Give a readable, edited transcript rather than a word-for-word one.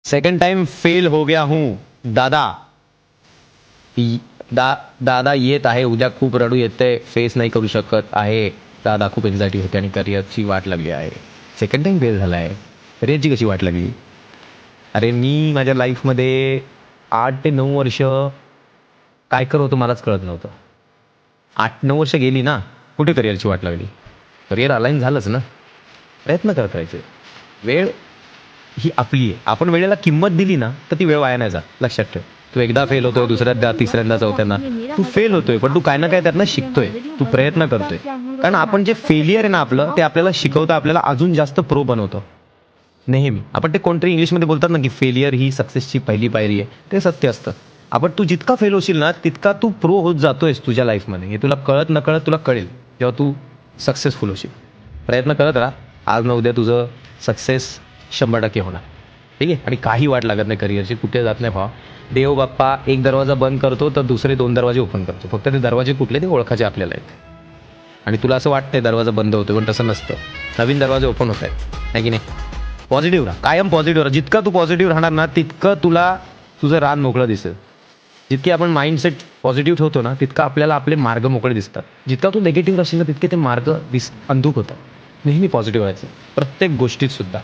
Second time fail हो गया हूँ दादा. दादा येत आहे उद्या, खूप रडू येते, फेस नाही करू शकत आहे दादा, खूप एन्झायटी होते आणि करिअरची वाट लागली आहे. सेकंड टाइम फेल झाला आहे, करिअरची कशी वाट लागली? अरे मी माझ्या लाईफमध्ये 8 ते 9 वर्ष काय करत होतो मलाच कळत नव्हतं. 8-9 वर्ष गेली ना, कुठे करिअरची वाट लागली? करिअर अलाईन झालंच ना. प्रयत्न करत राहायचे. वेळ ही आपली आहे. आपण वेळेला किंमत दिली ना, तर ती वेळ वाया नाही जात. लक्षात ठेव. तू एकदा फेल होतोय, दुसऱ्यांदा, तिसऱ्यांदा, चौथ्यांदा तू फेल होतोय, पण तू काय ना काय त्यातनं शिकतोय. तू प्रयत्न करतोय. कारण आपण जे फेलियर आहे ना आपलं, ते आपल्याला शिकवतं, आपल्याला अजून जास्त प्रो बनवतं. नेहमी आपण ते कोणतरी इंग्लिशमध्ये बोलतात ना, की फेलियर ही सक्सेसची पहिली पायरी आहे. ते सत्य असतं. आपण तू जितका फेल होशील ना, तितका तू प्रो होत जातोयस तुझ्या लाईफमध्ये. हे तुला कळत नकळत तुला कळेल, जेव्हा तू सक्सेसफुल होशील. प्रयत्न करत राहा. आज ना उद्या तुझं सक्सेस 100% होणार. ठीक आहे. आणि काही वाट लागत नाही करिअरची, कुठे जात नाही भावा. देव बाप्पा एक दरवाजा बंद करतो तर दुसरे 2 दरवाजे ओपन करतो. फक्त ते दरवाजे कुठले ते ओळखायचे आपल्याला आहेत. आणि तुला असं वाटतंय दरवाजा बंद होतोय, पण तसं नसतं. नवीन दरवाजे ओपन होत आहेत, आहे की नाही? पॉझिटिव्ह राहा, कायम पॉझिटिव्ह राहा. जितका तू पॉझिटिव्ह राहणार ना, तितकं तुला तुझं रान मोकळं दिसेल. जितकी आपण माइंडसेट पॉझिटिव्ह ठेवतो ना, तितकं आपल्याला आपले मार्ग मोकळे दिसतात. जितका तू निगेटिव्ह असेल ना, तितके ते मार्ग अंधुक होतात. नेहमी पॉझिटिव्ह व्हायचं, प्रत्येक गोष्टीत सुद्धा.